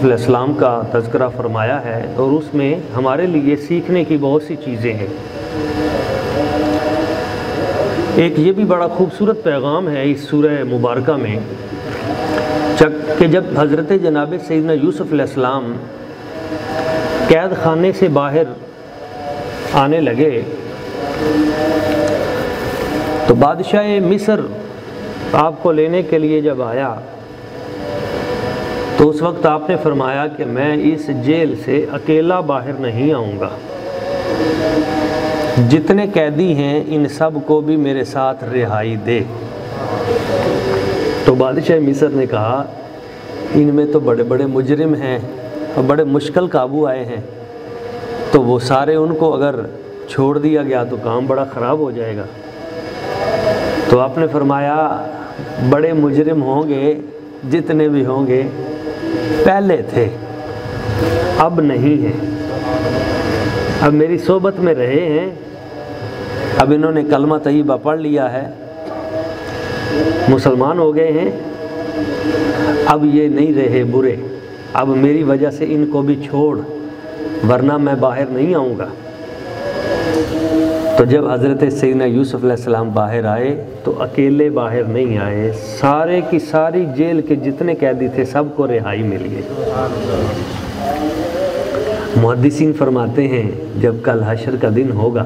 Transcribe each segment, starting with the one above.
علیہ السلام کا تذکرہ فرمایا ہے اور اس میں ہمارے لیے سیکھنے کی بہت سی چیزیں ہیں۔ ایک یہ بھی بڑا خوبصورت پیغام ہے اس سورہ مبارکہ میں کہ جب حضرت جناب سیدنا یوسف علیہ السلام قید خانے سے باہر آنے لگے تو بادشاہ مصر آپ کو لینے کے لیے جب آیا تو اس وقت آپ نے فرمایا کہ میں اس جیل سے اکیلا باہر نہیں آؤں گا، جتنے قیدی ہیں ان سب کو بھی میرے ساتھ رہائی دے۔ تو بادشاہ مصر نے کہا ان میں تو بڑے بڑے مجرم ہیں اور بڑے مشکل قابو آئے ہیں، تو وہ سارے ان کو اگر چھوڑ دیا گیا تو کام بڑا خراب ہو جائے گا۔ تو آپ نے فرمایا بڑے مجرم ہوں گے جتنے بھی ہوں گے پہلے تھے، اب نہیں ہیں، اب میری صحبت میں رہے ہیں، اب انہوں نے کلمہ طیبہ پڑھ لیا ہے، مسلمان ہو گئے ہیں، اب یہ نہیں رہے برے، اب میری وجہ سے ان کو بھی چھوڑ ورنہ میں باہر نہیں آؤں گا۔ تو جب حضرت سیدنا یوسف علیہ السلام باہر آئے تو اکیلے باہر نہیں آئے، سارے کی ساری جیل کے جتنے قیدی تھے سب کو رہائی مل گئی۔ محدثین فرماتے ہیں جب کل حشر کا دن ہوگا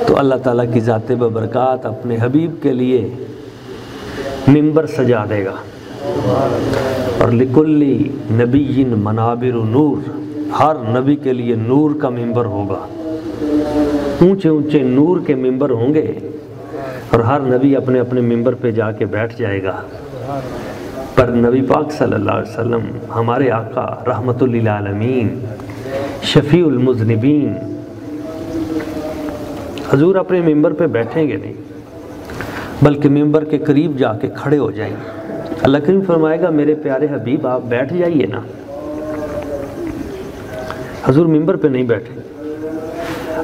تو اللہ تعالیٰ کی ذات ببرکات اپنے حبیب کے لیے ممبر سجا دے گا، اور لکلی نبی منابر نور، ہر نبی کے لیے نور کا ممبر ہوگا، اونچے اونچے نور کے ممبر ہوں گے، اور ہر نبی اپنے اپنے ممبر پہ جا کے بیٹھ جائے گا۔ پر نبی پاک صلی اللہ علیہ وسلم ہمارے آقا رحمت للعالمین شفیع المذنبین، حضور اپنے ممبر پہ بیٹھیں گے نہیں بلکہ ممبر کے قریب جا کے کھڑے ہو جائیں گے۔ اللہ کریم فرمائے گا میرے پیارے حبیب آپ بیٹھ جائیے نا، حضور ممبر پہ نہیں بیٹھیں۔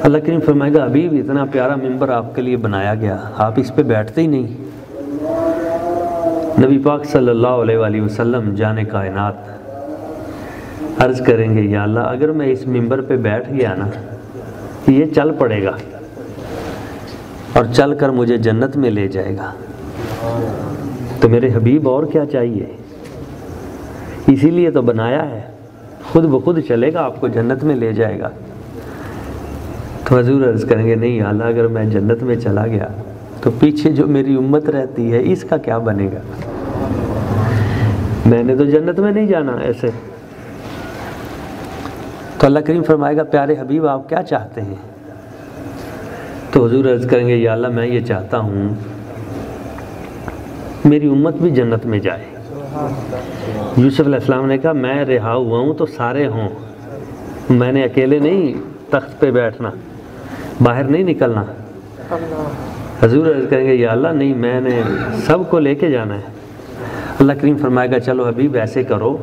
اللہ کریم فرمائے گا حبیب اتنا پیارا ممبر آپ کے لیے بنایا گیا، آپ اس پہ بیٹھتے ہی نہیں۔ نبی پاک صلی اللہ علیہ وآلہ وسلم جان کائنات عرض کریں گے یا اللہ اگر میں اس ممبر پہ بیٹھ گیا نا یہ چل پڑے گا اور چل کر مجھے جنت میں لے جائے گا، تو میرے حبیب اور کیا چاہیے، اسی لیے تو بنایا ہے، خود بخود چلے گا آپ کو جنت میں لے جائے گا۔ تو حضور عرض کریں گے نہیں اللہ اگر میں جنت میں چلا گیا تو پیچھے جو میری امت رہتی ہے اس کا کیا بنے گا، میں نے تو جنت میں نہیں جانا ایسے۔ تو اللہ کریم فرمائے گا پیارے حبیب آپ کیا چاہتے ہیں؟ تو حضور عرض کریں گے یا اللہ میں یہ چاہتا ہوں میری امت بھی جنت میں جائے۔ یوسف علیہ السلام نے کہا میں رہا ہوا ہوں تو سارے ہوں، میں نے اکیلے نہیں تخت پہ بیٹھنا، باہر نہیں نکلنا۔ حضور عرض کریں گے یا اللہ نہیں میں نے سب کو لے کے جانا ہے۔ اللہ کریم فرمائے گا چلو حبیب ایسے کرو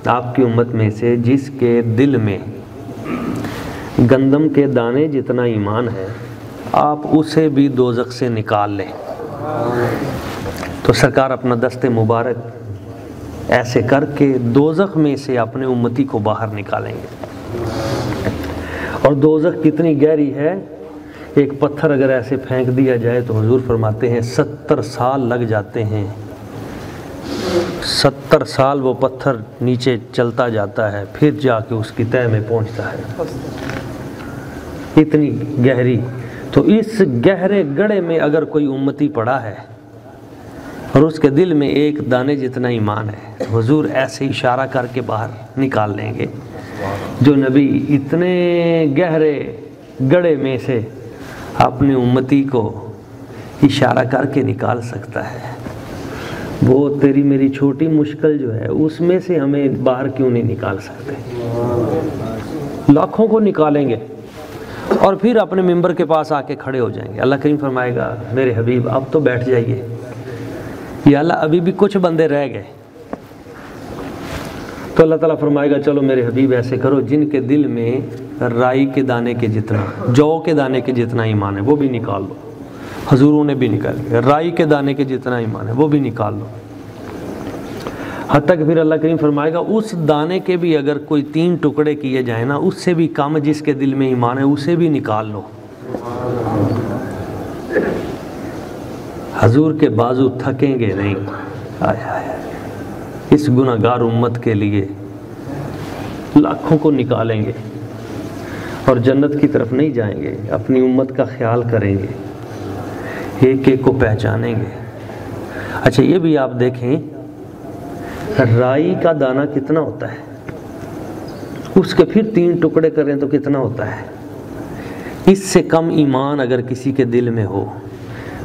آپ کی امت میں سے جس کے دل میں گندم کے دانے جتنا ایمان ہے آپ اسے بھی دوزخ سے نکال لیں۔ تو سرکار اپنا دست مبارک ایسے کر کے دوزخ میں سے اپنے امتی کو باہر نکالیں گے۔ اور دوزخ کتنی گہری ہے، ایک پتھر اگر ایسے پھینک دیا جائے تو حضور فرماتے ہیں 70 سال لگ جاتے ہیں، 70 سال وہ پتھر نیچے چلتا جاتا ہے پھر جا کے اس کی تہہ میں پہنچتا ہے، اتنی گہری۔ تو اس گہرے گڑھے میں اگر کوئی امتی پڑا ہے اور اس کے دل میں ایک دانے جتنا ایمان ہے، حضور ایسے اشارہ کر کے باہر نکال لیں گے۔ جو نبی اتنے گہرے گڑھے میں سے اپنی امتی کو اشارہ کر کے نکال سکتا ہے، وہ تیری میری چھوٹی مشکل جو ہے اس میں سے ہمیں باہر کیوں نہیں نکال سکتے؟ لاکھوں کو نکالیں گے اور پھر اپنے ممبر کے پاس آ کے کھڑے ہو جائیں گے۔ اللہ کریم فرمائے گا میرے حبیب اب تو بیٹھ جائیے، یا اللہ ابھی بھی کچھ بندے رہ گئے۔ تو اللہ تعالیٰ فرمائے گا چلو میرے حبیب ایسے کرو جن کے دل میں رائی کے دانے کے جتنا، جو کے دانے کے جتنا ایمان ہے وہ بھی نکال لو۔ حضوروں نے بھی نکال لیا، رائی کے دانے کے جتنا ایمان ہے وہ بھی نکال لو۔ حتیٰ کہ پھر اللہ کریم فرمائے گا اس دانے کے بھی اگر کوئی 3 ٹکڑے کیے جائیں نا، اس سے بھی کم جس کے دل میں ایمان ہے اسے بھی نکال لو۔ حضور کے بازو تھکیں گے نہیں، اس گناہگار امت کے لیے لاکھوں کو نکالیں گے اور جنت کی طرف نہیں جائیں گے، اپنی امت کا خیال کریں گے، ایک ایک کو پہچانیں گے۔ اچھا یہ بھی آپ دیکھیں رائی کا دانہ کتنا ہوتا ہے، اس کے پھر 3 ٹکڑے کریں تو کتنا ہوتا ہے؟ اس سے کم ایمان اگر کسی کے دل میں ہو،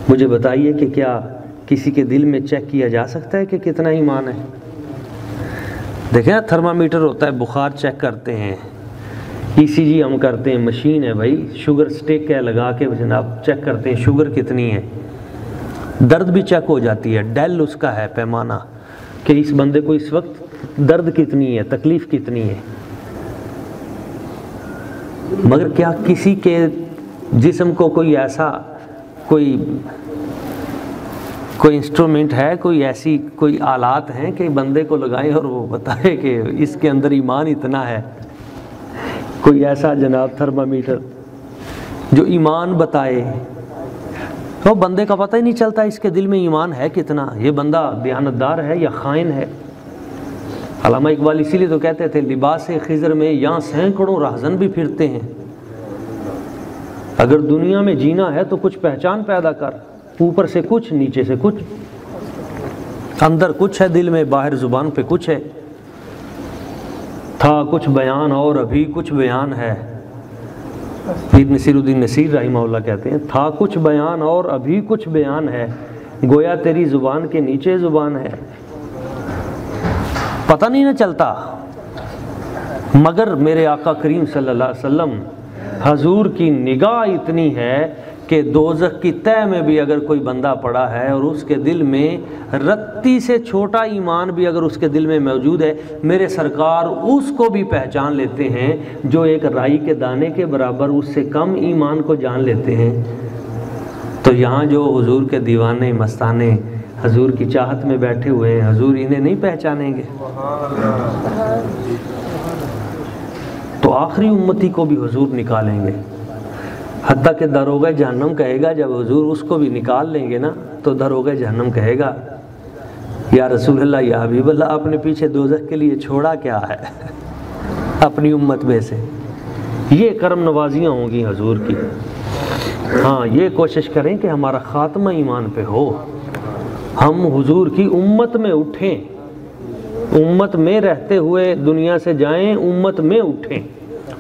مجھے بتائیے کہ کیا کسی کے دل میں چیک کیا جا سکتا ہے کہ کتنا ایمان ہے؟ دیکھیں نا تھرمامیٹر ہوتا ہے، بخار چیک کرتے ہیں، ECG ہم کرتے ہیں، مشین ہے بھائی، شوگر سٹیک ہے لگا کے جناب چیک کرتے ہیں شوگر کتنی ہے، درد بھی چیک ہو جاتی ہے، ڈیل اس کا ہے پیمانہ کہ اس بندے کو اس وقت درد کتنی ہے، تکلیف کتنی ہے۔ مگر کیا کسی کے جسم کو کوئی ایسا کوئی انسٹرومنٹ ہے، کوئی ایسی کوئی آلات ہیں کہ بندے کو لگائیں اور وہ بتائے کہ اس کے اندر ایمان اتنا ہے؟ کوئی ایسا جناب تھرمامیٹر جو ایمان بتائے؟ تو بندے کا پتہ ہی نہیں چلتا اس کے دل میں ایمان ہے کتنا، یہ بندہ دیانتدار ہے یا خائن ہے۔ علامہ اقبال اسی لیے تو کہتے تھے لباس خضر میں یہاں سینکڑوں راہزن بھی پھرتے ہیں، اگر دنیا میں جینا ہے تو کچھ پہچان پیدا کر، اوپر سے کچھ نیچے سے کچھ، اندر کچھ ہے دل میں، باہر زبان پہ کچھ ہے۔ تھا کچھ بیان اور ابھی کچھ بیان ہے، پیر نصیر الدین نصیر رحمہ اللہ کہتے ہیں تھا کچھ بیان اور ابھی کچھ بیان ہے، گویا تیری زبان کے نیچے زبان ہے۔ پتہ نہیں نہ چلتا، مگر میرے آقا کریم صلی اللہ علیہ وسلم حضور کی نگاہ اتنی ہے کہ دوزخ کی تہہ میں بھی اگر کوئی بندہ پڑا ہے اور اس کے دل میں رتی سے چھوٹا ایمان بھی اگر اس کے دل میں موجود ہے، میرے سرکار اس کو بھی پہچان لیتے ہیں جو ایک رائی کے دانے کے برابر اس سے کم ایمان کو جان لیتے ہیں۔ تو یہاں جو حضور کے دیوانے مستانے حضور کی چاہت میں بیٹھے ہوئے ہیں، حضور انہیں نہیں پہچانیں گے؟ تو آخری امتی کو بھی حضور نکالیں گے، حتیٰ کہ داروغہ جہنم کہے گا جب حضور اس کو بھی نکال لیں گے نا تو داروغہ جہنم کہے گا یا رسول اللہ یا حبیب اللہ آپ نے پیچھے دوزخ کے لیے چھوڑا کیا ہے اپنی امت میں سے؟ یہ کرم نوازیاں ہوں گی حضور کی۔ ہاں یہ کوشش کریں کہ ہمارا خاتمہ ایمان پہ ہو، ہم حضور کی امت میں اٹھیں، امت میں رہتے ہوئے دنیا سے جائیں، امت میں اٹھیں،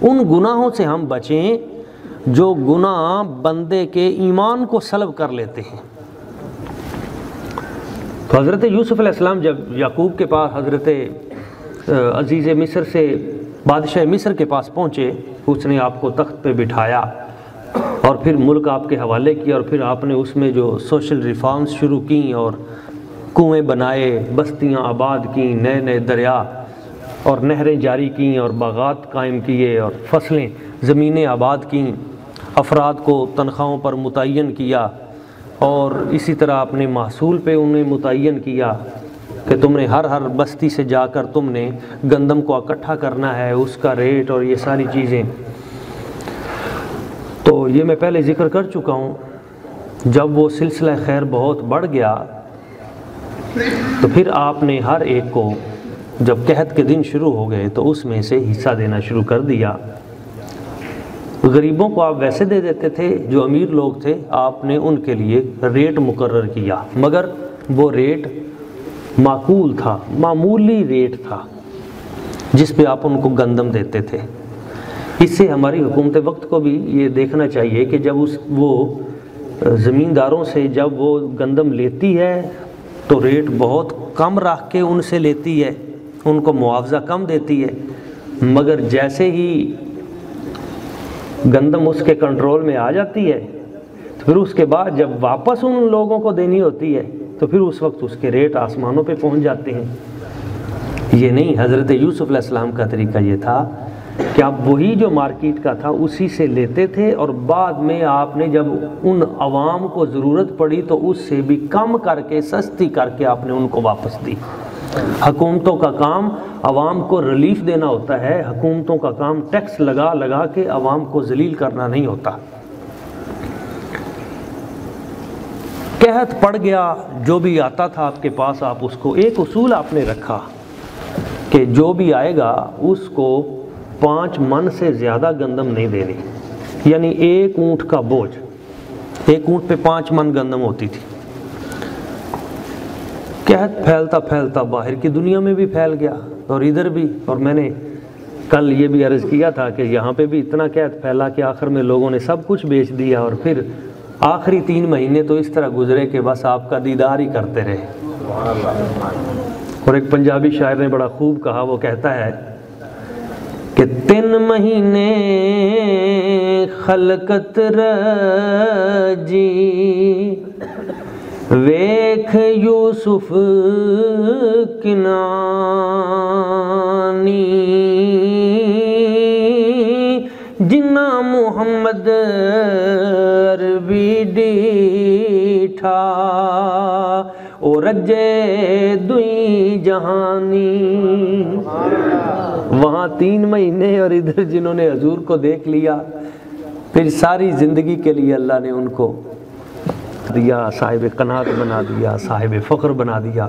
ان گناہوں سے ہم بچیں جو گناہ بندے کے ایمان کو سلب کر لیتے ہیں۔ تو حضرت یوسف علیہ السلام جب یعقوب کے پاس حضرت عزیز مصر سے بادشاہ مصر کے پاس پہنچے، اس نے آپ کو تخت پہ بٹھایا اور پھر ملک آپ کے حوالے کیا، اور پھر آپ نے اس میں جو سوشل ریفارمز شروع کیں اور کنویں بنائے، بستیاں آباد کیں، نئے نئے دریا اور نہریں جاری کیں اور باغات قائم کیے اور فصلیں زمینیں آباد کیں، افراد کو تنخواہوں پر متعین کیا، اور اسی طرح اپنے محصول پہ انہیں متعین کیا کہ تم نے ہر بستی سے جا کر تم نے گندم کو اکٹھا کرنا ہے، اس کا ریٹ اور یہ ساری چیزیں۔ تو یہ میں پہلے ذکر کر چکا ہوں، جب وہ سلسلہ خیر بہت بڑھ گیا تو پھر آپ نے ہر ایک کو جب قحط کے دن شروع ہو گئے تو اس میں سے حصہ دینا شروع کر دیا۔ غریبوں کو آپ ویسے دے دیتے تھے، جو امیر لوگ تھے آپ نے ان کے لیے ریٹ مقرر کیا، مگر وہ ریٹ معقول تھا، معمولی ریٹ تھا جس پہ آپ ان کو گندم دیتے تھے۔ اس سے ہماری حکومت وقت کو بھی یہ دیکھنا چاہیے کہ جب وہ زمینداروں سے جب وہ گندم لیتی ہے تو ریٹ بہت کم رکھ کے ان سے لیتی ہے، ان کو معاوضہ کم دیتی ہے، مگر جیسے ہی گندم اس کے کنٹرول میں آ جاتی ہے تو پھر اس کے بعد جب واپس ان لوگوں کو دینی ہوتی ہے تو پھر اس وقت اس کے ریٹ آسمانوں پہ پہنچ جاتے ہیں۔ یہ نہیں، حضرت یوسف علیہ السلام کا طریقہ یہ تھا کہ آپ وہی جو مارکیٹ کا تھا اسی سے لیتے تھے، اور بعد میں آپ نے جب ان عوام کو ضرورت پڑی تو اس سے بھی کم کر کے سستی کر کے آپ نے ان کو واپس دی۔ حکومتوں کا کام عوام کو ریلیف دینا ہوتا ہے، حکومتوں کا کام ٹیکس لگا لگا کے عوام کو ذلیل کرنا نہیں ہوتا۔ قحط پڑ گیا، جو بھی آتا تھا آپ کے پاس، آپ اس کو ایک اصول آپ نے رکھا کہ جو بھی آئے گا اس کو 5 من سے زیادہ گندم نہیں دینی، یعنی 1 اونٹ کا بوجھ، 1 اونٹ پہ 5 من گندم ہوتی تھی۔ قحط پھیلتا پھیلتا باہر کی دنیا میں بھی پھیل گیا اور ادھر بھی، اور میں نے کل یہ بھی عرض کیا تھا کہ یہاں پہ بھی اتنا قحط پھیلا کہ آخر میں لوگوں نے سب کچھ بیچ دیا، اور پھر آخری 3 مہینے تو اس طرح گزرے کہ بس آپ کا دیدار ہی کرتے رہے۔ اور ایک پنجابی شاعر نے بڑا خوب کہا، وہ کہتا ہے کہ 3 مہینے خلقت رجی ویکھ یوسف کنانی جنا محمد عربی ڈیٹھا او رجے دوئی جہانی۔ وہاں 3 مہینے اور ادھر جنہوں نے حضور کو دیکھ لیا، پھر ساری زندگی کے لیے اللہ نے ان کو دیا، صاحب قناعت بنا دیا، صاحب فخر بنا دیا۔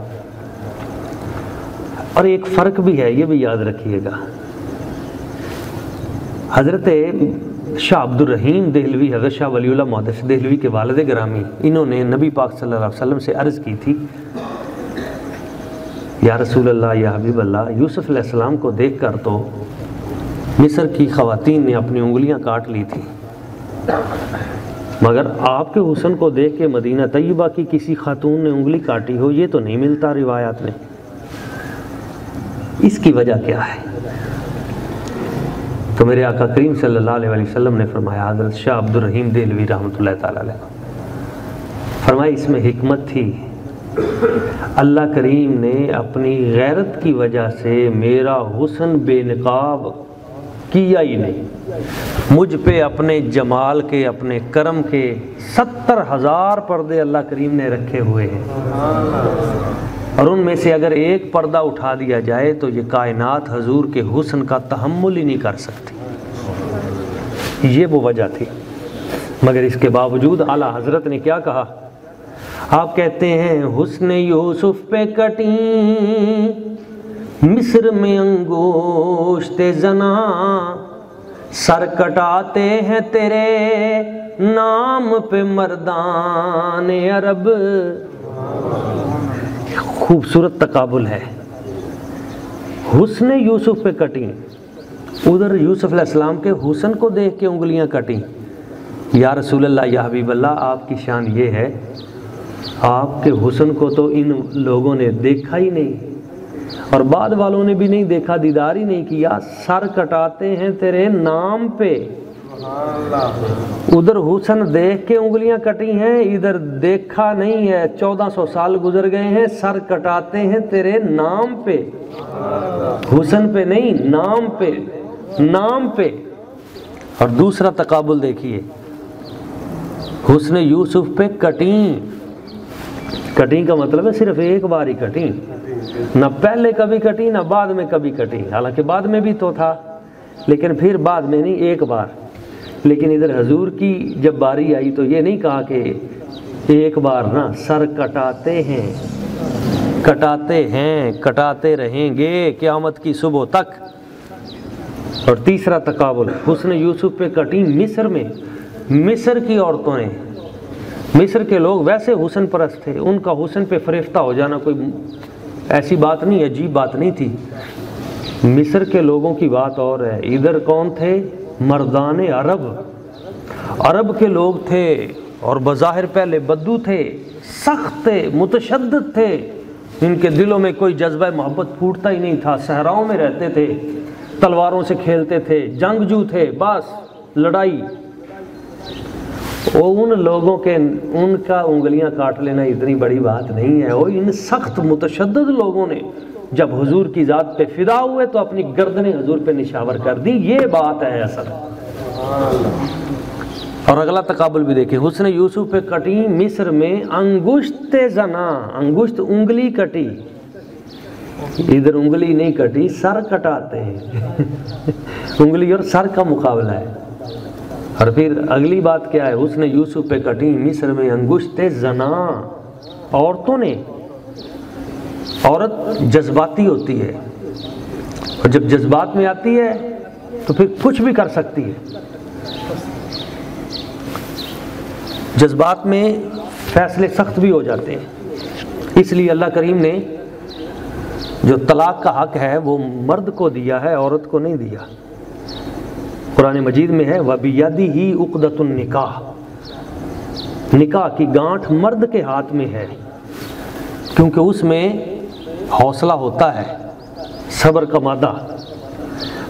اور ایک فرق بھی ہے، یہ بھی یاد رکھیے گا، حضرت شاہ عبد الرحیم دہلوی، حضرت شاہ ولی اللہ محدث دہلوی کے والد گرامی، انہوں نے نبی پاک صلی اللہ علیہ وسلم سے عرض کی تھی، یا رسول اللہ، یا حبیب اللہ، یوسف علیہ السلام کو دیکھ کر تو مصر کی خواتین نے اپنی انگلیاں کاٹ لی تھی، مگر آپ کے حسن کو دیکھ کے مدینہ طیبہ کی کسی خاتون نے انگلی کاٹی ہو، یہ تو نہیں ملتا روایات میں۔ اس کی وجہ کیا ہے؟ تو میرے آقا کریم صلی اللہ علیہ وسلم نے فرمایا، حضرت شاہ عبد الرحیم دہلوی رحمۃ اللہ تعالیٰ علیہ فرمایا، اس میں حکمت تھی، اللہ کریم نے اپنی غیرت کی وجہ سے میرا حسن بے نقاب کیا ہی نہیں، مجھ پہ اپنے جمال کے، اپنے کرم کے 70,000 پردے اللہ کریم نے رکھے ہوئے ہیں، اور ان میں سے اگر ایک پردہ اٹھا دیا جائے تو یہ کائنات حضور کے حسن کا تحمل ہی نہیں کر سکتی۔ یہ وہ وجہ تھی، مگر اس کے باوجود اعلیٰ حضرت نے کیا کہا؟ آپ کہتے ہیں، حسن یوسف پہ کٹیں مصر میں انگوشت زنا، سر کٹاتے ہیں تیرے نام پہ مردان عرب۔ خوبصورت تقابل ہے، حسن یوسف پہ کٹیں، ادھر یوسف علیہ السلام کے حسن کو دیکھ کے انگلیاں کٹیں۔ یا رسول اللہ، یا حبیب اللہ، آپ کی شان یہ ہے، آپ کے حسن کو تو ان لوگوں نے دیکھا ہی نہیں، اور بعد والوں نے بھی نہیں دیکھا، دیدار ہی نہیں کیا، سر کٹاتے ہیں تیرے نام پہ۔ ادھر حسن دیکھ کے انگلیاں کٹی ہیں، ادھر دیکھا نہیں ہے، 1400 سال گزر گئے ہیں، سر کٹاتے ہیں تیرے نام پہ، حسن پہ نہیں، نام پہ، نام پہ۔ اور دوسرا تقابل دیکھیے، حسن یوسف پہ کٹیں، کٹیں کا مطلب ہے صرف ایک بار ہی کٹیں، نہ پہلے کبھی کٹیں نہ بعد میں کبھی کٹیں، حالانکہ بعد میں بھی تو تھا، لیکن پھر بعد میں نہیں، ایک بار۔ لیکن ادھر حضور کی جب باری آئی تو یہ نہیں کہا کہ ایک بار نہ، سر کٹاتے ہیں، کٹاتے ہیں، کٹاتے رہیں گے قیامت کی صبح تک۔ اور تیسرا تقابل، حسن یوسف پہ کٹیں مصر میں، مصر کی عورتوں نے، مصر کے لوگ ویسے حسن پرست تھے، ان کا حسن پہ فریفتہ ہو جانا کوئی ایسی بات نہیں، عجیب بات نہیں تھی۔ مصر کے لوگوں کی بات اور ہے، ادھر کون تھے؟ مردان عرب، عرب کے لوگ تھے، اور بظاہر پہلے بدو تھے، سخت تھے، متشدد تھے، ان کے دلوں میں کوئی جذبہ محبت پھوٹتا ہی نہیں تھا، صحراؤں میں رہتے تھے، تلواروں سے کھیلتے تھے، جنگجو تھے، بس لڑائی۔ ان لوگوں کے، ان کا انگلیاں کاٹ لینا اتنی بڑی بات نہیں ہے، وہ ان سخت متشدد لوگوں نے جب حضور کی ذات پہ فدا ہوئے تو اپنی گردنیں حضور پہ نشاور کر دی، یہ بات ہے اصل۔ اور اگلا تقابل بھی دیکھیں، حسن یوسف پہ کٹیں مصر میں انگشت زنا، انگشت انگلی کٹی، ادھر انگلی نہیں کٹی، سر کٹاتے ہیں انگلی اور سر کا مقابلہ ہے۔ اور پھر اگلی بات کیا ہے، اس نے یوسف پہ کٹی مصر میں انگشت زنا۔ عورتوں نے، عورت جذباتی ہوتی ہے، اور جب جذبات میں آتی ہے تو پھر کچھ بھی کر سکتی ہے۔ جذبات میں فیصلے سخت بھی ہو جاتے ہیں، اس لیے اللہ کریم نے جو طلاق کا حق ہے وہ مرد کو دیا ہے، عورت کو نہیں دیا۔ قرآن مجید میں ہے وَبِيَدِهِ عُقْدَةُ النِّكَاحِ، نکاح کی گانٹھ مرد کے ہاتھ میں ہے، کیونکہ اس میں حوصلہ ہوتا ہے، صبر کا مادہ۔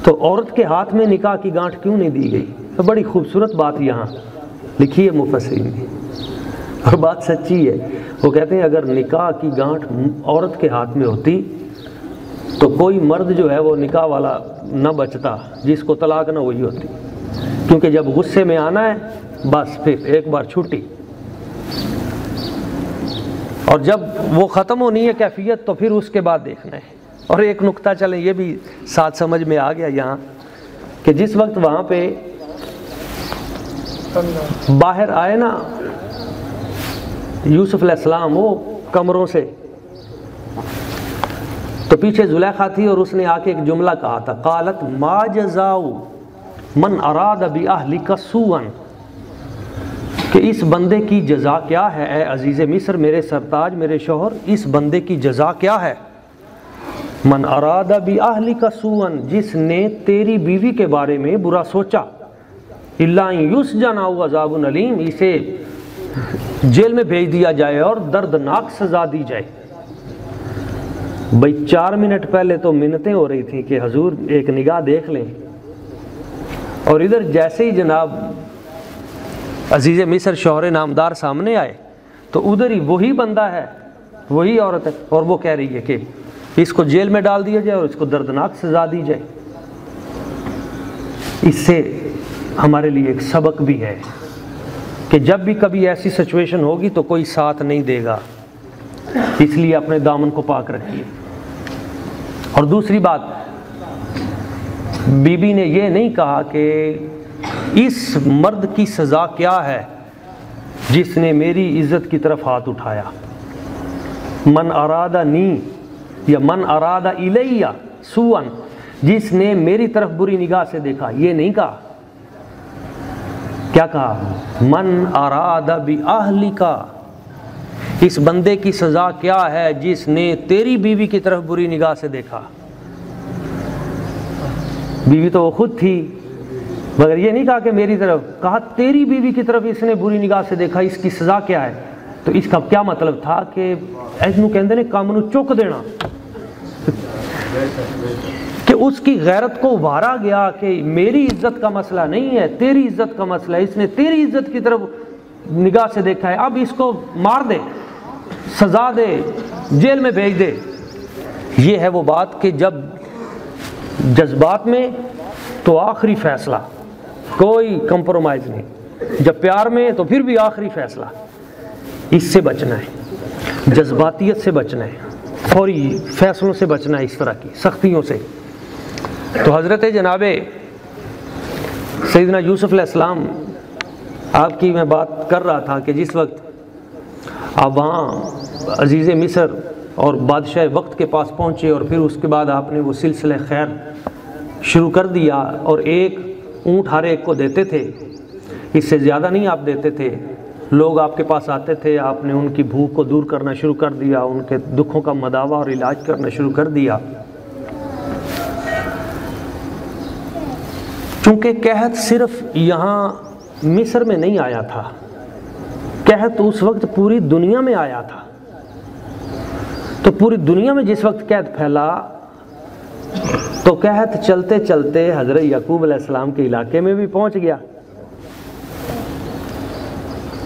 تو عورت کے ہاتھ میں نکاح کی گانٹھ کیوں نہیں دی گئی؟ تو بڑی خوبصورت بات یہاں لکھی ہے مفسرین نے، اور بات سچی ہے۔ وہ کہتے ہیں اگر نکاح کی گانٹھ عورت کے ہاتھ میں ہوتی تو کوئی مرد جو ہے وہ نکاح والا نہ بچتا، جس کو طلاق نہ ہوئی ہوتی، کیونکہ جب غصے میں آنا ہے بس پھر ایک بار چھٹی، اور جب وہ ختم ہونی ہے کیفیت تو پھر اس کے بعد دیکھنا ہے۔ اور ایک نقطہ چلیں یہ بھی ساتھ سمجھ میں آ گیا یہاں، کہ جس وقت وہاں پہ باہر آئے نا یوسف علیہ السلام وہ کمروں سے، تو پیچھے زلیخا تھی اور اس نے آ کے ایک جملہ کہا تھا، قالت ما جزاء من اراد باہلک سوءا، کہ اس بندے کی جزا کیا ہے اے عزیز مصر، میرے سرتاج، میرے شوہر، اس بندے کی جزا کیا ہے؟ من اراد باہلک سوءا، جس نے تیری بیوی کے بارے میں برا سوچا، الا ان یسجن او عذاب علیم، اسے جیل میں بھیج دیا جائے اور دردناک سزا دی جائے۔ بھئی 4 منٹ پہلے تو منتیں ہو رہی تھیں کہ حضور ایک نگاہ دیکھ لیں، اور ادھر جیسے ہی جناب عزیز مصر شوہر نامدار سامنے آئے تو ادھر ہی وہی بندہ ہے، وہی عورت ہے، اور وہ کہہ رہی ہے کہ اس کو جیل میں ڈال دیا جائے اور اس کو دردناک سزا دی جائے۔ اس سے ہمارے لیے ایک سبق بھی ہے کہ جب بھی کبھی ایسی سچویشن ہوگی تو کوئی ساتھ نہیں دے گا، اس لیے اپنے دامن کو پاک رکھیے۔ اور دوسری بات، بی بی نے یہ نہیں کہا کہ اس مرد کی سزا کیا ہے جس نے میری عزت کی طرف ہاتھ اٹھایا، من ارادنی یا من اراد الیہ سوءا، جس نے میری طرف بری نگاہ سے دیکھا، یہ نہیں کہا۔ کیا کہا؟ من اراد باہلک، اس بندے کی سزا کیا ہے جس نے تیری بیوی کی طرف بری نگاہ سے دیکھا۔ بیوی تو وہ خود تھی، مگر یہ نہیں کہا کہ میری طرف، کہا تیری بیوی کی طرف اس نے بری نگاہ سے دیکھا، اس کی سزا کیا ہے؟ تو اس کا کیا مطلب تھا کہ ایسنو کہندے نے کام نو چک دینا، کہ اس کی غیرت کو ابھارا گیا کہ میری عزت کا مسئلہ نہیں ہے، تیری عزت کا مسئلہ ہے، اس نے تیری عزت کی طرف نگاہ سے دیکھا ہے، اب اس کو مار دے، سزا دے، جیل میں بھیج دے۔ یہ ہے وہ بات کہ جب جذبات میں تو آخری فیصلہ، کوئی کمپرومائز نہیں، جب پیار میں تو پھر بھی آخری فیصلہ۔ اس سے بچنا ہے، جذباتیت سے بچنا ہے، فوری فیصلوں سے بچنا ہے، اس طرح کی سختیوں سے۔ تو حضرت جناب سیدنا یوسف علیہ السلام، آپ کی میں بات کر رہا تھا کہ جس وقت آپ وہاں عزیز مصر اور بادشاہ وقت کے پاس پہنچے، اور پھر اس کے بعد آپ نے وہ سلسلہ خیر شروع کر دیا، اور ایک اونٹ ہر ایک کو دیتے تھے، اس سے زیادہ نہیں آپ دیتے تھے۔ لوگ آپ کے پاس آتے تھے، آپ نے ان کی بھوک کو دور کرنا شروع کر دیا، ان کے دکھوں کا مداوع اور علاج کرنا شروع کر دیا۔ چونکہ قحط صرف یہاں مصر میں نہیں آیا تھا، قحط اس وقت پوری دنیا میں آیا تھا۔ تو پوری دنیا میں جس وقت قحط پھیلا تو قحط چلتے چلتے حضرت یعقوب علیہ السلام کے علاقے میں بھی پہنچ گیا،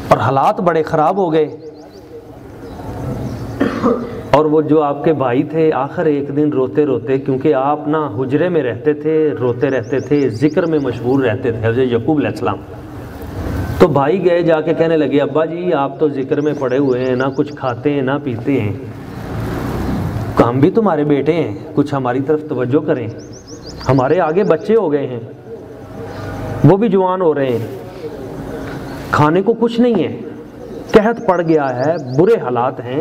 اور حالات بڑے خراب ہو گئے۔ اور وہ جو آپ کے بھائی تھے آخر ایک دن روتے روتے، کیونکہ آپ نا حجرے میں رہتے تھے، روتے رہتے تھے، ذکر میں مشغول رہتے تھے حضرت یعقوب علیہ السلام، تو بھائی گئے جا کے کہنے لگے ابا جی آپ تو ذکر میں پڑے ہوئے ہیں، نہ کچھ کھاتے ہیں نہ پیتے ہیں، ہم بھی تمہارے بیٹے ہیں، کچھ ہماری طرف توجہ کریں، ہمارے آگے بچے ہو گئے ہیں، وہ بھی جوان ہو رہے ہیں، کھانے کو کچھ نہیں ہے، قحط پڑ گیا ہے، برے حالات ہیں،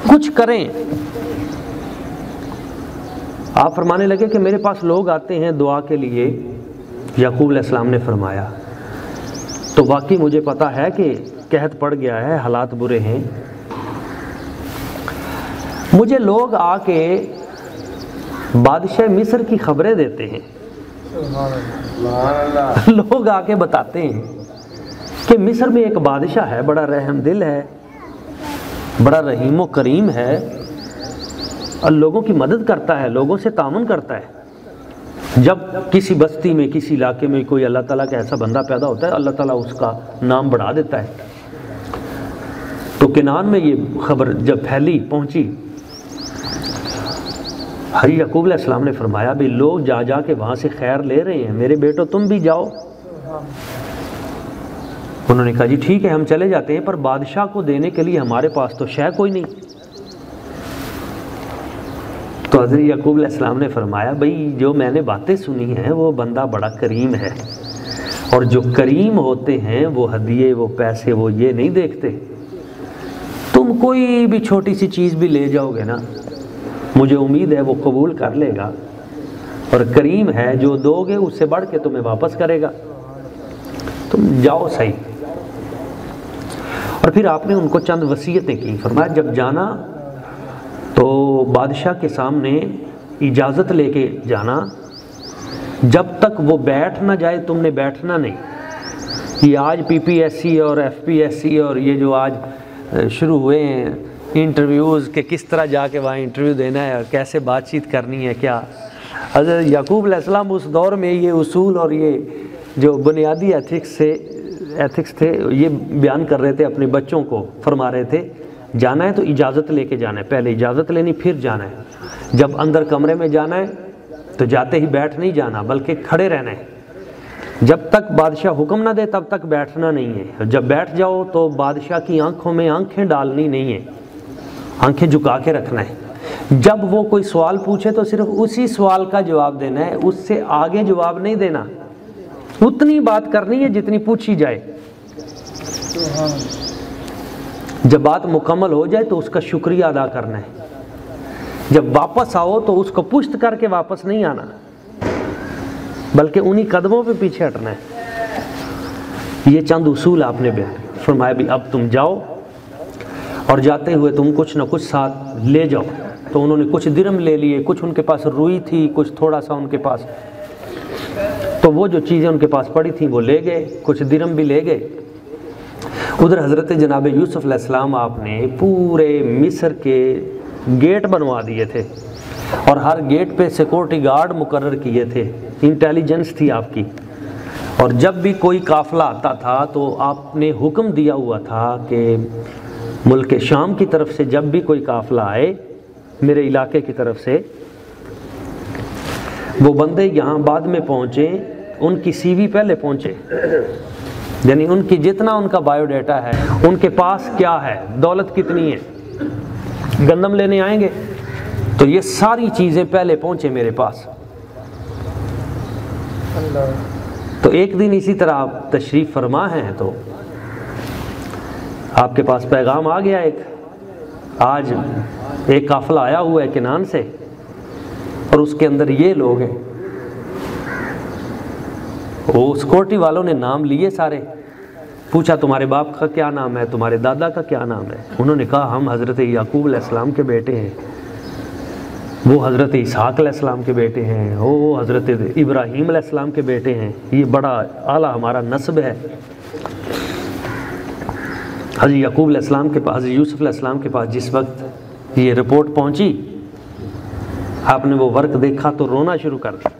کچھ کریں۔ آپ فرمانے لگے کہ میرے پاس لوگ آتے ہیں دعا کے لیے۔ یعقوب علیہ السلام نے فرمایا تو واقعی مجھے پتا ہے کہ قحط پڑ گیا ہے، حالات برے ہیں، مجھے لوگ آ کے بادشاہ مصر کی خبریں دیتے ہیں، لوگ آ کے بتاتے ہیں کہ مصر میں ایک بادشاہ ہے، بڑا رحم دل ہے، بڑا رحیم و کریم ہے، اور لوگوں کی مدد کرتا ہے، لوگوں سے تعاون کرتا ہے۔ جب کسی بستی میں، کسی علاقے میں کوئی اللہ تعالیٰ کا ایسا بندہ پیدا ہوتا ہے، اللہ تعالیٰ اس کا نام بڑھا دیتا ہے۔ تو کنعان میں یہ خبر جب پھیلی، پہنچی، حضرت یعقوب علیہ السلام نے فرمایا بھی لوگ جا جا کے وہاں سے خیر لے رہے ہیں، میرے بیٹو تم بھی جاؤ۔ انہوں نے کہا جی ٹھیک ہے ہم چلے جاتے ہیں، پر بادشاہ کو دینے کے لیے ہمارے پاس تو شے کوئی نہیں۔ تو حضرت یعقوب علیہ السلام نے فرمایا بھئی جو میں نے باتیں سنی ہیں وہ بندہ بڑا کریم ہے، اور جو کریم ہوتے ہیں وہ ہدیے، وہ پیسے، وہ یہ نہیں دیکھتے۔ تم کوئی بھی چھوٹی سی چیز بھی لے جاؤ گے نا، مجھے امید ہے وہ قبول کر لے گا، اور کریم ہے، جو دو گے اس سے بڑھ کے تمہیں واپس کرے گا، تم جاؤ صحیح۔ اور پھر آپ نے ان کو چند وصیتیں کی، فرمایا جب جانا تو بادشاہ کے سامنے اجازت لے کے جانا، جب تک وہ بیٹھ نہ جائے تم نے بیٹھنا نہیں۔ یہ آج پی پی ایس سی اور ایف پی ایس سی اور یہ جو آج شروع ہوئے ہیں انٹرویوز کہ کس طرح جا کے وہاں انٹرویو دینا ہے اور کیسے بات چیت کرنی ہے، کیا حضرت یعقوب علیہ السلام اس دور میں یہ اصول اور یہ جو بنیادی ایتھکس تھے یہ بیان کر رہے تھے اپنے بچوں کو، فرما رہے تھے جانا ہے تو اجازت لے کے جانا ہے، پہلے اجازت لینی پھر جانا ہے، جب اندر کمرے میں جانا ہے تو جاتے ہی بیٹھ نہیں جانا بلکہ کھڑے رہنا ہے، جب تک بادشاہ حکم نہ دے تب تک بیٹھنا نہیں ہے، جب بیٹھ جاؤ تو بادشاہ کی آنکھوں میں آنکھیں ڈالنی نہیں ہے، آنکھیں جھکا کے رکھنا ہے، جب وہ کوئی سوال پوچھے تو صرف اسی سوال کا جواب دینا ہے، اس سے آگے جواب نہیں دینا، اتنی بات کرنی ہے جتنی پوچھی جائے، جب بات مکمل ہو جائے تو اس کا شکریہ ادا کرنا ہے، جب واپس آؤ تو اس کو پشت کر کے واپس نہیں آنا بلکہ انہی قدموں پہ پیچھے ہٹنا ہے۔ یہ چند اصول آپ نے بیان فرمایا بھی اب تم جاؤ اور جاتے ہوئے تم کچھ نہ کچھ ساتھ لے جاؤ۔ تو انہوں نے کچھ درم لے لیے، کچھ ان کے پاس روئی تھی، کچھ تھوڑا سا ان کے پاس، تو وہ جو چیزیں ان کے پاس پڑی تھیں وہ لے گئے، کچھ درم بھی لے گئے۔ ادھر حضرت جناب یوسف علیہ السلام آپ نے پورے مصر کے گیٹ بنوا دیے تھے، اور ہر گیٹ پہ سیکورٹی گارڈ مقرر کیے تھے، انٹیلیجنس تھی آپ کی، اور جب بھی کوئی قافلہ آتا تھا تو آپ نے حکم دیا ہوا تھا کہ ملک شام کی طرف سے جب بھی کوئی قافلہ آئے میرے علاقے کی طرف سے، وہ بندے یہاں بعد میں پہنچیں، ان کی سی وی پہلے پہنچے، یعنی ان کی جتنا ان کا بایو ڈیٹا ہے، ان کے پاس کیا ہے، دولت کتنی ہے، گندم لینے آئیں گے تو یہ ساری چیزیں پہلے پہنچے میرے پاس۔ تو ایک دن اسی طرح آپ تشریف فرما ہیں تو آپ کے پاس پیغام آ گیا، آج ایک قافلہ آیا ہوا ہے کنعان سے اور اس کے اندر یہ لوگ ہیں۔ وہ سیکورٹی والوں نے نام لیے سارے، پوچھا تمہارے باپ کا کیا نام ہے، تمہارے دادا کا کیا نام ہے، انہوں نے کہا ہم حضرت یعقوب علیہ السلام کے بیٹے ہیں، وہ حضرت اسحاق علیہ السلام کے بیٹے ہیں، وہ حضرت ابراہیم علیہ السلام کے بیٹے ہیں، یہ بڑا اعلیٰ ہمارا نسب ہے۔ حضرت یعقوب علیہ السلام کے پاس، حضرت یوسف علیہ السلام کے پاس جس وقت یہ رپورٹ پہنچی، آپ نے وہ ورق دیکھا تو رونا شروع کر دیا،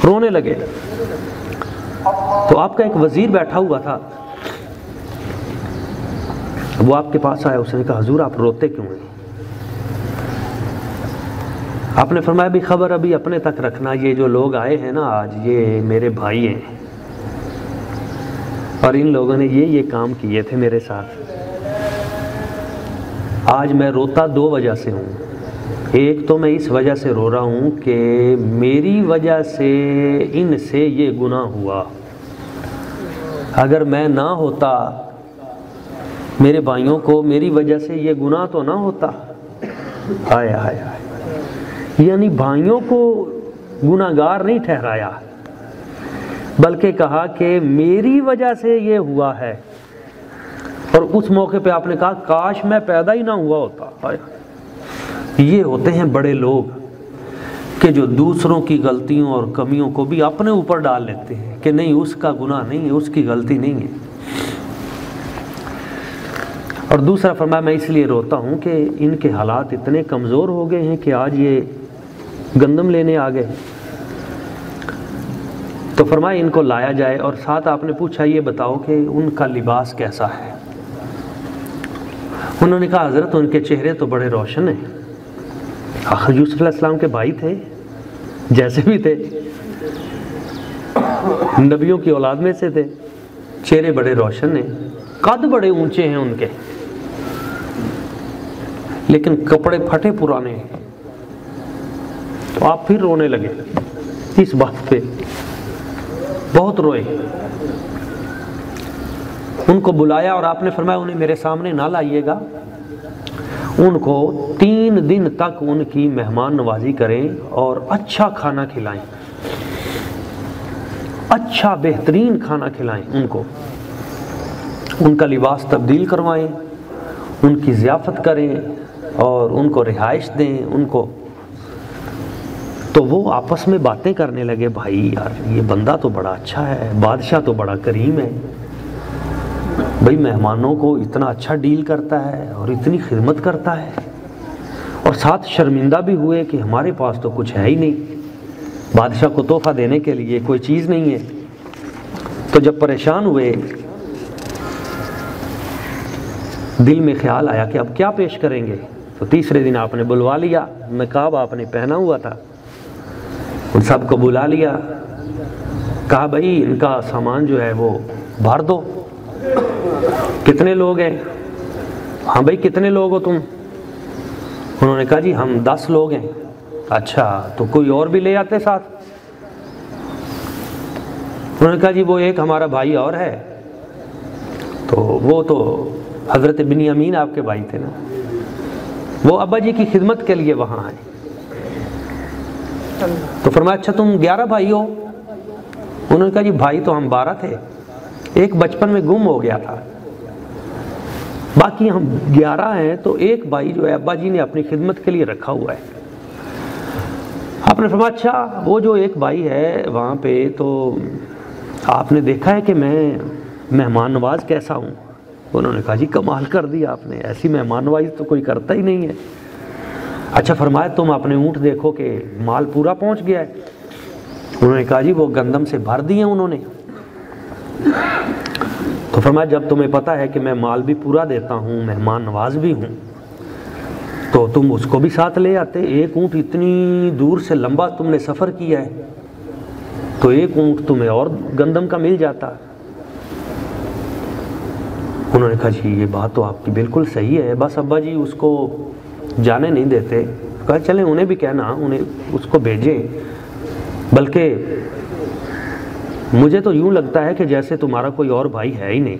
رونے لگے۔ تو آپ کا ایک وزیر بیٹھا ہوا تھا، وہ آپ کے پاس آیا، اس نے کہا حضور آپ روتے کیوں ہیں؟ آپ نے فرمایا بھی خبر ابھی اپنے تک رکھنا، یہ جو لوگ آئے ہیں نا آج یہ میرے بھائی ہیں، اور ان لوگوں نے یہ کام کیے تھے میرے ساتھ، آج میں روتا دو وجہ سے ہوں. ایک تو میں اس وجہ سے رو رہا ہوں کہ میری وجہ سے ان سے یہ گناہ ہوا. اگر میں نہ ہوتا میرے بھائیوں کو میری وجہ سے یہ گناہ تو نہ ہوتا. ہائے ہائے ہائے. یعنی بھائیوں کو گناہگار نہیں ٹھہرایا بلکہ کہا کہ میری وجہ سے یہ ہوا ہے. اور اس موقع پہ آپ نے کہا کاش میں پیدا ہی نہ ہوا ہوتا. یہ ہوتے ہیں بڑے لوگ کہ جو دوسروں کی غلطیوں اور کمیوں کو بھی اپنے اوپر ڈال لیتے ہیں کہ نہیں اس کا گناہ نہیں ہے, اس کی غلطی نہیں ہے. اور دوسرا فرمایا میں اس لیے روتا ہوں کہ ان کے حالات اتنے کمزور ہو گئے ہیں کہ آج یہ گندم لینے آ گئے. تو فرمایا ان کو لایا جائے اور ساتھ آپ نے پوچھا یہ بتاؤ کہ ان کا لباس کیسا ہے. انہوں نے کہا حضرت ان کے چہرے تو بڑے روشن ہیں, آخر یوسف علیہ السلام کے بھائی تھے, جیسے بھی تھے نبیوں کی اولاد میں سے تھے, چہرے بڑے روشن ہیں, قد بڑے اونچے ہیں ان کے, لیکن کپڑے پھٹے پرانے ہیں. تو آپ پھر رونے لگے اس بات پہ, بہت روئے. ان کو بلایا اور آپ نے فرمایا انہیں میرے سامنے نہ لائیے گا, ان کو 3 دن تک ان کی مہمان نوازی کریں اور اچھا کھانا کھلائیں, اچھا بہترین کھانا کھلائیں ان کو, ان کا لباس تبدیل کروائیں, ان کی ضیافت کریں اور ان کو رہائش دیں ان کو. تو وہ آپس میں باتیں کرنے لگے, بھائی یار یہ بندہ تو بڑا اچھا ہے, بادشاہ تو بڑا کریم ہے, بھائی مہمانوں کو اتنا اچھا ڈیل کرتا ہے اور اتنی خدمت کرتا ہے. اور ساتھ شرمندہ بھی ہوئے کہ ہمارے پاس تو کچھ ہے ہی نہیں, بادشاہ کو تحفہ دینے کے لیے کوئی چیز نہیں ہے. تو جب پریشان ہوئے دل میں خیال آیا کہ اب کیا پیش کریں گے. تو تیسرے دن آپ نے بلوا لیا, نقاب آپ نے پہنا ہوا تھا, ان سب کو بلا لیا, کہا بھائی ان کا سامان جو ہے وہ بھر دو. کتنے لوگ ہیں؟ ہاں بھائی کتنے لوگ ہو تم؟ انہوں نے کہا جی ہم 10 لوگ ہیں. اچھا تو کوئی اور بھی لے آتے ساتھ؟ انہوں نے کہا جی وہ ایک ہمارا بھائی اور ہے. تو وہ تو حضرت بنیامین آپ کے بھائی تھے نا, وہ ابا جی کی خدمت کے لیے وہاں آئے. تو فرمایا اچھا تم 11 بھائی ہو؟ انہوں نے کہا جی بھائی تو ہم 12 تھے, ایک بچپن میں گم ہو گیا تھا, باقی ہم 11 ہیں. تو ایک بھائی جو ہے ابا جی نے اپنی خدمت کے لیے رکھا ہوا ہے. آپ نے فرمایا اچھا وہ جو ایک بھائی ہے وہاں پہ, تو آپ نے دیکھا ہے کہ میں مہمان نواز کیسا ہوں؟ انہوں نے کہا جی کمال کر دیا آپ نے, ایسی مہمان نوازی تو کوئی کرتا ہی نہیں ہے. اچھا فرمایا تم اپنے اونٹ دیکھو کہ مال پورا پہنچ گیا ہے؟ انہوں نے کہا جی وہ گندم سے بھر دیے انہوں نے. تو فرمایا جب تمہیں پتہ ہے کہ میں مال بھی پورا دیتا ہوں, مہمان نواز بھی ہوں, تو تم اس کو بھی ساتھ لے آتے. ایک اونٹ اتنی دور سے لمبا تم نے سفر کیا ہے, تو ایک اونٹ تمہیں اور گندم کا مل جاتا. انہوں نے کہا جی یہ بات تو آپ کی بالکل صحیح ہے, بس ابا جی اس کو جانے نہیں دیتے. کہا چلیں انہیں بھی کہنا, انہیں اس کو بھیجیں, بلکہ مجھے تو یوں لگتا ہے کہ جیسے تمہارا کوئی اور بھائی ہے ہی نہیں.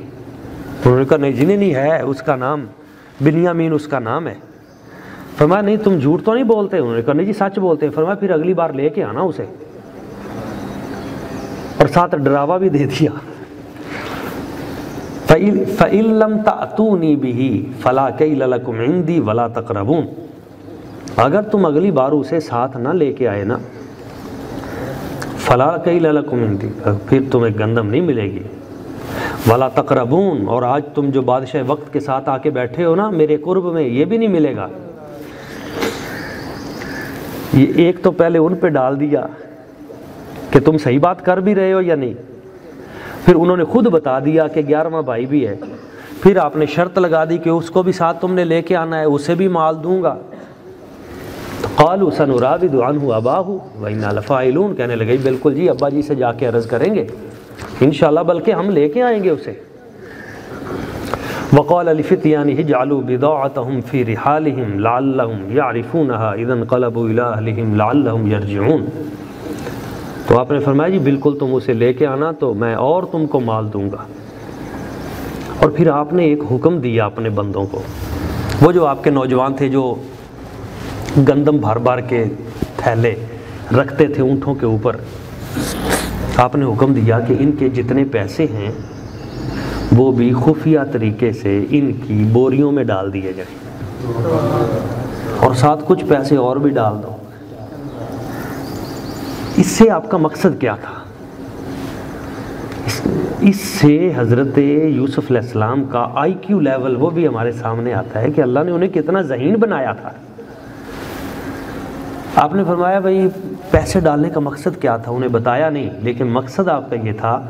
انہوں نے کہا نہیں جی نہیں ہے, اس کا نام بنیامین اس کا نام ہے. فرمایا نہیں تم جھوٹ تو نہیں بولتے؟ انہوں نے کہا نہیں جی سچ بولتے ہیں. فرمایا پھر اگلی بار لے کے آنا اسے, اور ساتھ ڈراوا بھی دے دیا. فَإِن لَمْ تَأْتُونِي بِهِ فَلَا كَيْلَ لَكُمْ عِنْدِي وَلَا تَقْرَبُونَ. اگر تم اگلی بار اسے ساتھ نہ لے کے آئے نا, فَلَا كَيْلَ لَكُمْ عِنْدِي, پھر تمہیں گندم نہیں ملے گی. وَلَا تَقْرَبُونَ, اور آج تم جو بادشاہ وقت کے ساتھ آ کے بیٹھے ہو نا میرے قرب میں, یہ بھی نہیں ملے گا. یہ ایک تو پہلے ان پہ ڈال دیا کہ تم صحیح بات کر بھی رہے ہو یا نہیں. پھر انہوں نے خود بتا دیا کہ 11واں بھائی بھی ہے. پھر آپ نے شرط لگا دی کہ اس کو بھی ساتھ تم نے لے کے آنا ہے, اسے بھی مال دوں گا. تو قالوا سنراود عنہ اباہ وإنا لفاعلون, کہنے لگے بالکل جی ابا جی سے جا کے عرض کریں گے انشاءاللہ, بلکہ ہم لے کے آئیں گے اسے. وقال لفتيانه اجعلوا بضاعتهم في رحالهم لعلهم يعرفونها اذا انقلبوا الى اهلهم لعلهم يرجعون. تو آپ نے فرمایا جی بالکل تم اسے لے کے آنا تو میں اور تم کو مال دوں گا. اور پھر آپ نے ایک حکم دیا اپنے بندوں کو، وہ جو آپ کے نوجوان تھے جو گندم بھر بھر کے تھیلے رکھتے تھے اونٹوں کے اوپر، آپ نے حکم دیا کہ ان کے جتنے پیسے ہیں وہ بھی خفیہ طریقے سے ان کی بوریوں میں ڈال دیے جائیں، اور ساتھ کچھ پیسے اور بھی ڈال دو. اس سے آپ کا مقصد کیا تھا؟ اس سے حضرت یوسف علیہ السلام کا آئی کیو لیول وہ بھی ہمارے سامنے آتا ہے کہ اللہ نے انہیں کتنا ذہین بنایا تھا. آپ نے فرمایا بھائی پیسے ڈالنے کا مقصد کیا تھا، انہیں بتایا نہیں، لیکن مقصد آپ کا یہ تھا،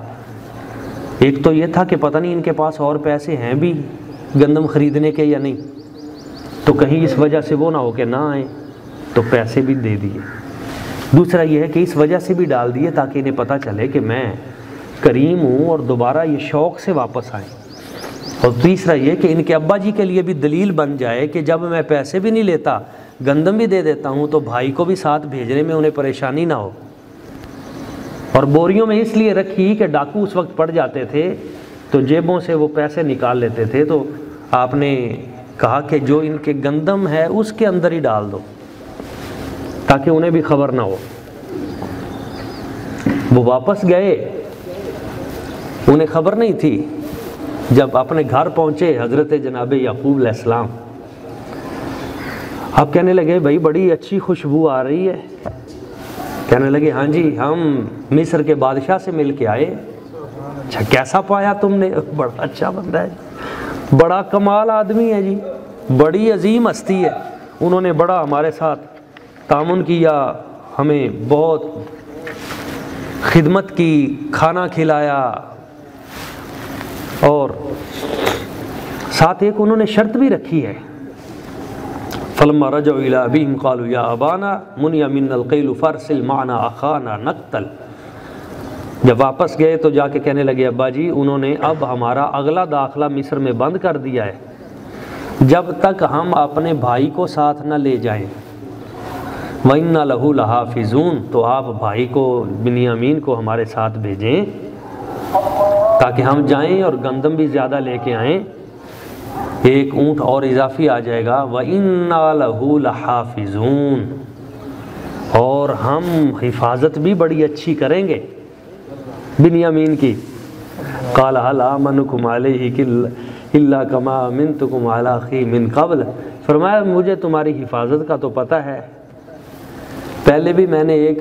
ایک تو یہ تھا کہ پتہ نہیں ان کے پاس اور پیسے ہیں بھی گندم خریدنے کے یا نہیں، تو کہیں اس وجہ سے وہ نہ ہو کہ نہ آئیں، تو پیسے بھی دے دیے. دوسرا یہ ہے کہ اس وجہ سے بھی ڈال دیے تاکہ انہیں پتہ چلے کہ میں کریم ہوں اور دوبارہ یہ شوق سے واپس آئیں. اور تیسرا یہ کہ ان کے ابا جی کے لیے بھی دلیل بن جائے کہ جب میں پیسے بھی نہیں لیتا گندم بھی دے دیتا ہوں تو بھائی کو بھی ساتھ بھیجنے میں انہیں پریشانی نہ ہو. اور بوریوں میں اس لیے رکھی کہ ڈاکو اس وقت پڑ جاتے تھے تو جیبوں سے وہ پیسے نکال لیتے تھے، تو آپ نے کہا کہ جو ان کے گندم ہے اس کے اندر ہی ڈال دو تاکہ انہیں بھی خبر نہ ہو. وہ واپس گئے، انہیں خبر نہیں تھی. جب اپنے گھر پہنچے حضرت جناب یعقوب علیہ السلام، آپ کہنے لگے بھائی بڑی اچھی خوشبو آ رہی ہے. کہنے لگے ہاں جی ہم مصر کے بادشاہ سے مل کے آئے. اچھا کیسا پایا تم نے؟ بڑا اچھا بندہ ہے، بڑا کمال آدمی ہے جی، بڑی عظیم ہستی ہے، انہوں نے بڑا ہمارے ساتھ تعاون کیا، ہمیں بہت خدمت کی، کھانا کھلایا، اور ساتھ ایک انہوں نے شرط بھی رکھی ہے. فلما رجعوا الى ابيهم قالوا يا ابانا منع منا القيل فارسل معنا اخانا نقتل. جب واپس گئے تو جا کے کہنے لگے ابا جی انہوں نے اب ہمارا اگلا داخلہ مصر میں بند کر دیا ہے، جب تک ہم اپنے بھائی کو ساتھ نہ لے جائیں. وَإِنَّا لَهُ لَحَافِظُونَ، تو آپ بھائی کو بنیامین کو ہمارے ساتھ بھیجیں تاکہ ہم جائیں اور گندم بھی زیادہ لے کے آئیں، ایک اونٹ اور اضافی آ جائے گا. وَإِنَّا لَهُ لَحَافِظُونَ، اور ہم حفاظت بھی بڑی اچھی کریں گے بنیامین کی. قَالَ هَلْ آمَنُكُمْ عَلَيْهِ إِلَّا كَمَا أَمِنْتُكُمْ عَلَىٰ أَخِي مِنْ قَبْلِ. فرمایا مجھے تمہاری حفاظت کا تو پتہ ہے، پہلے بھی میں نے ایک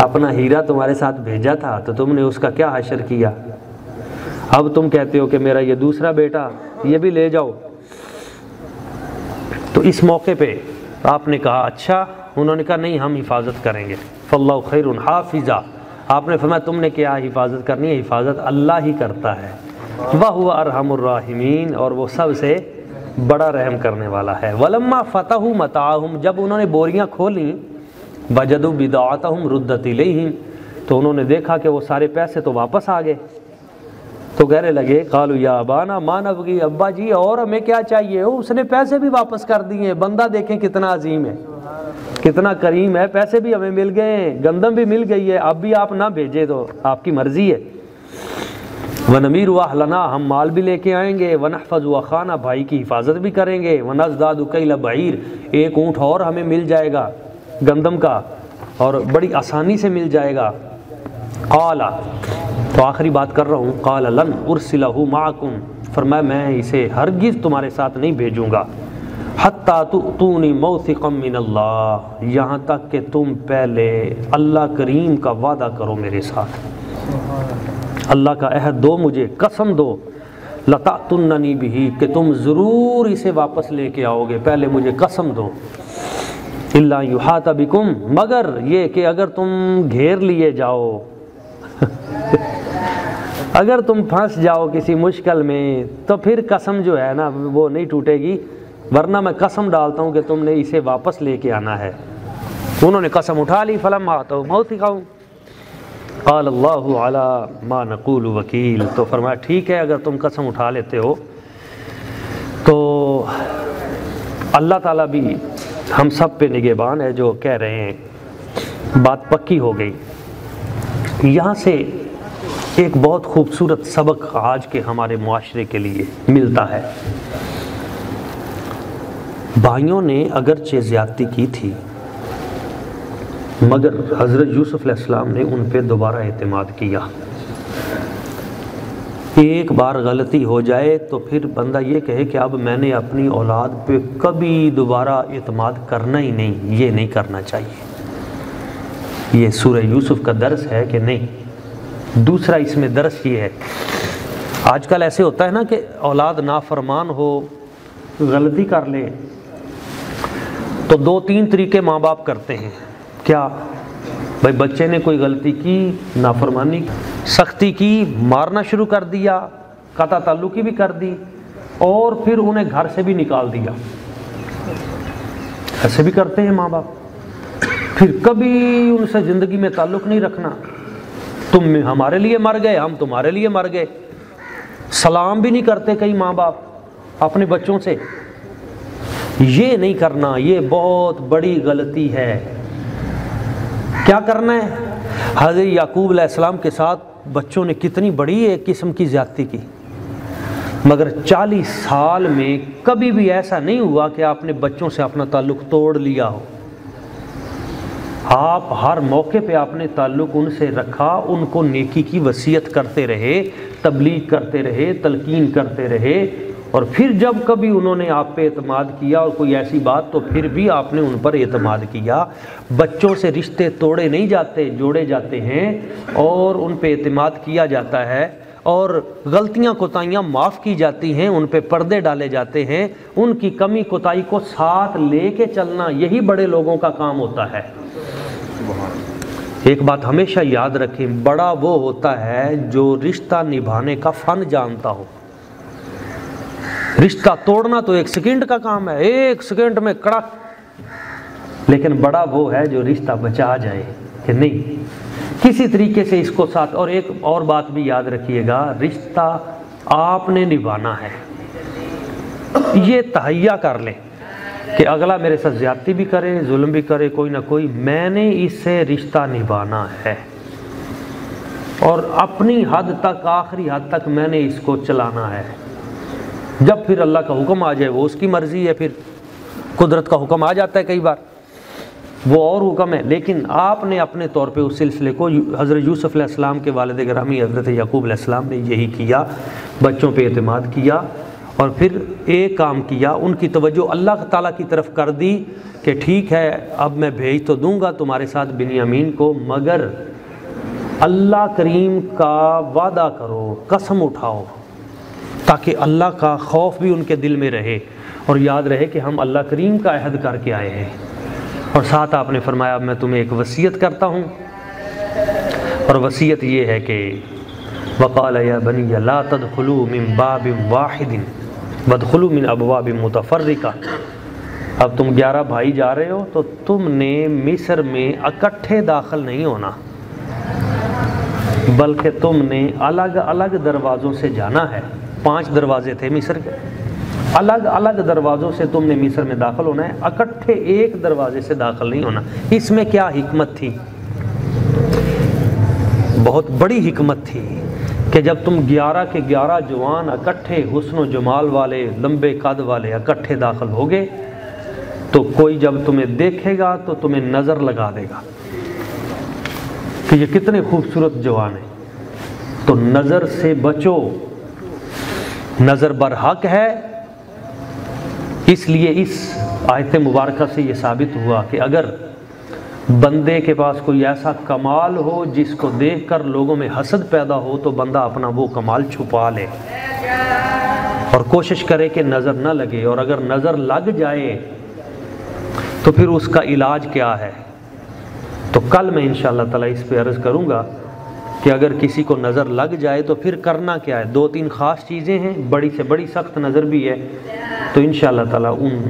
اپنا ہیرا تمہارے ساتھ بھیجا تھا تو تم نے اس کا کیا حشر کیا، اب تم کہتے ہو کہ میرا یہ دوسرا بیٹا یہ بھی لے جاؤ. تو اس موقع پہ آپ نے کہا اچھا، انہوں نے کہا نہیں ہم حفاظت کریں گے. فاللہ خیر حافظا، آپ نے فرمایا تم نے کیا حفاظت کرنی ہے، حفاظت اللہ ہی کرتا ہے. وَهُوَ أَرْحَمُ الرَّاحِمِينَ، اور وہ سب سے بڑا رحم کرنے والا ہے. وَلَمَّا فَتَحُوا مَتَاعَهُمْ، جب انہوں نے بوریاں کھولیں، وَجَدُوا بِضَاعَتَهُمْ رُدَّتْ إِلَيْهِمْ، تو انہوں نے دیکھا کہ وہ سارے پیسے تو واپس آ گئے. تو کہنے لگے قالوا یا ابانا ما نبغي، ابا جی اور ہمیں کیا چاہیے، اس نے پیسے بھی واپس کر دیے. بندہ دیکھیں کتنا عظیم ہے، کتنا کریم ہے، پیسے بھی ہمیں مل گئے ہیں، گندم بھی مل گئی ہے، اب بھی آپ نہ بھیجے تو آپ کی مرضی ہے. وَنَمِيرُ أَهْلَنَا، ہم مال بھی لے کے آئیں گے. وَنَحْفَظُ أَخَانَا، بھائی کی حفاظت بھی کریں گے. وَنَزْدَادُ كَيْلَ بَعِيرٍ، ایک اونٹ اور ہمیں مل جائے گا گندم کا، اور بڑی آسانی سے مل جائے گا. قال، تو آخری بات کر رہا ہوں، قال لن ارسلہ معکم، فرمایا میں اسے ہرگز تمہارے ساتھ نہیں بھیجوں گا. حتی تؤتونی موثقا من اللہ، یہاں تک کہ تم پہلے اللہ کریم کا وعدہ کرو میرے ساتھ، اللہ کا عہد دو مجھے، قسم دو. لتأتوننی بہ، کہ تم ضرور اسے واپس لے کے آؤ گے، پہلے مجھے قسم دو. الا یحاط بکم، مگر یہ کہ اگر تم گھیر لیے جاؤ اگر تم پھنس جاؤ کسی مشکل میں تو پھر قسم جو ہے نا وہ نہیں ٹوٹے گی، ورنہ میں قسم ڈالتا ہوں کہ تم نے اسے واپس لے کے آنا ہے. انہوں نے قسم اٹھا لی. فلما آتوا موثقهم قال اللہ علی ما نقول وکیل، تو فرمایا ٹھیک ہے اگر تم قسم اٹھا لیتے ہو اللہ تعالیٰ بھی ہم سب پہ نگہبان ہے، جو کہہ رہے ہیں بات پکی ہو گئی۔ یہاں سے ایک بہت خوبصورت سبق آج کے ہمارے معاشرے کے لیے ملتا ہے۔ بھائیوں نے اگرچہ زیادتی کی تھی، مگر حضرت یوسف علیہ السلام نے ان پہ دوبارہ اعتماد کیا۔ ایک بار غلطی ہو جائے تو پھر بندہ یہ کہے کہ اب میں نے اپنی اولاد پہ کبھی دوبارہ اعتماد کرنا ہی نہیں، یہ نہیں کرنا چاہیے۔ یہ سورہ یوسف کا درس ہے کہ نہیں؟ دوسرا اس میں درس یہ ہے، آج کل ایسے ہوتا ہے نا کہ اولاد نافرمان ہو، غلطی کر لے تو 2-3 طریقے ماں باپ کرتے ہیں۔ کیا بھائی بچے نے کوئی غلطی کی، نافرمانی، سختی کی، مارنا شروع کر دیا، قطع تعلقی بھی کر دی، اور پھر انہیں گھر سے بھی نکال دیا۔ ایسے بھی کرتے ہیں ماں باپ، پھر کبھی ان سے زندگی میں تعلق نہیں رکھنا۔ تم ہمارے لیے مر گئے، ہم تمہارے لیے مر گئے۔ سلام بھی نہیں کرتے کئی ماں باپ اپنے بچوں سے۔ یہ نہیں کرنا، یہ بہت بڑی غلطی ہے۔ کیا کرنا ہے؟ حضرت یعقوب علیہ السلام کے ساتھ بچوں نے کتنی بڑی ایک قسم کی زیادتی کی، مگر 40 سال میں کبھی بھی ایسا نہیں ہوا کہ آپ نے بچوں سے اپنا تعلق توڑ لیا ہو۔ آپ ہر موقع پہ آپ نے تعلق ان سے رکھا، ان کو نیکی کی وصیت کرتے رہے، تبلیغ کرتے رہے، تلقین کرتے رہے، اور پھر جب کبھی انہوں نے آپ پہ اعتماد کیا اور کوئی ایسی بات تو پھر بھی آپ نے ان پر اعتماد کیا۔ بچوں سے رشتے توڑے نہیں جاتے، جوڑے جاتے ہیں اور ان پہ اعتماد کیا جاتا ہے، اور غلطیاں کوتاہیاں معاف کی جاتی ہیں، ان پہ پردے ڈالے جاتے ہیں۔ ان کی کمی کوتاہی کو ساتھ لے کے چلنا، یہی بڑے لوگوں کا کام ہوتا ہے۔ ایک بات ہمیشہ یاد رکھیں، بڑا وہ ہوتا ہے جو رشتہ نبھانے کا فن جانتا ہو۔ رشتہ توڑنا تو 1 سیکنڈ کا کام ہے، 1 سیکنڈ میں کڑک، لیکن بڑا وہ ہے جو رشتہ بچا جائے کہ نہیں کسی طریقے سے اس کو ساتھ۔ اور ایک اور بات بھی یاد رکھیے گا، رشتہ آپ نے نبھانا ہے۔ یہ تہیہ کر لیں کہ اگلا میرے ساتھ زیادتی بھی کرے، ظلم بھی کرے، کوئی نہ کوئی، میں نے اس سے رشتہ نبھانا ہے، اور اپنی حد تک، آخری حد تک میں نے اس کو چلانا ہے۔ جب پھر اللہ کا حکم آ جائے وہ اس کی مرضی ہے، پھر قدرت کا حکم آ جاتا ہے کئی بار، وہ اور حکم ہے، لیکن آپ نے اپنے طور پہ اس سلسلے کو، حضرت یوسف علیہ السلام کے والد گرامی حضرت یعقوب علیہ السلام نے یہی کیا، بچوں پہ اعتماد کیا، اور پھر ایک کام کیا، ان کی توجہ اللہ تعالیٰ کی طرف کر دی کہ ٹھیک ہے اب میں بھیج تو دوں گا تمہارے ساتھ بنیامین کو، مگر اللہ کریم کا وعدہ کرو، قسم اٹھاؤ، تاکہ اللہ کا خوف بھی ان کے دل میں رہے اور یاد رہے کہ ہم اللہ کریم کا عہد کر کے آئے ہیں۔ اور ساتھ آپ نے فرمایا اب میں تمہیں ایک وصیت کرتا ہوں، اور وصیت یہ ہے کہ وقال یا بنی لا تدخلوا من باب واحد وادخلوا من ابواب متفرقہ۔ اب تم 11 بھائی جا رہے ہو تو تم نے مصر میں اکٹھے داخل نہیں ہونا، بلکہ تم نے الگ الگ دروازوں سے جانا ہے۔ 5 دروازے تھے مصر کے، الگ الگ دروازوں سے تم نے مصر میں داخل ہونا ہے، اکٹھے ایک دروازے سے داخل نہیں ہونا۔ اس میں کیا حکمت تھی؟ بہت بڑی حکمت تھی کہ جب تم 11 کے 11 جوان اکٹھے، حسن و جمال والے، لمبے قد والے اکٹھے داخل ہوگے تو کوئی جب تمہیں دیکھے گا تو تمہیں نظر لگا دے گا کہ یہ کتنے خوبصورت جوان ہیں، تو نظر سے بچو، نظر برحق ہے۔ اس لیے اس آیت مبارکہ سے یہ ثابت ہوا کہ اگر بندے کے پاس کوئی ایسا کمال ہو جس کو دیکھ کر لوگوں میں حسد پیدا ہو تو بندہ اپنا وہ کمال چھپا لے اور کوشش کرے کہ نظر نہ لگے، اور اگر نظر لگ جائے تو پھر اس کا علاج کیا ہے۔ تو کل میں انشاءاللہ تعالی اس پہ عرض کروں گا کہ اگر کسی کو نظر لگ جائے تو پھر کرنا کیا ہے۔ 2-3 خاص چیزیں ہیں، بڑی سے بڑی سخت نظر بھی ہے، تو انشاءاللہ تعالی ان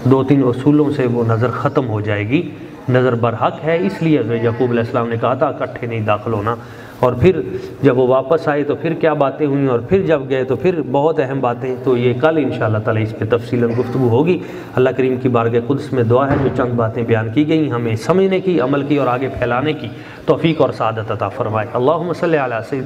2-3 اصولوں سے وہ نظر ختم ہو جائے گی۔ نظر برحق ہے، اس لیے حضرت یعقوب علیہ السلام نے کہا تھا اکٹھے نہیں داخل ہونا۔ اور پھر جب وہ واپس آئے تو پھر کیا باتیں ہوئیں، اور پھر جب گئے تو پھر بہت اہم باتیں، تو یہ کل انشاءاللہ تعالی اس پہ تفصیلاً گفتگو ہوگی۔ اللہ کریم کی بارگاہ قدس میں دعا ہے جو چند باتیں بیان کی گئیں ہمیں سمجھنے کی، عمل کی اور آگے پھیلانے کی توفیق اور سعادت عطا فرمائے۔ اللہم صلی علی سیدنا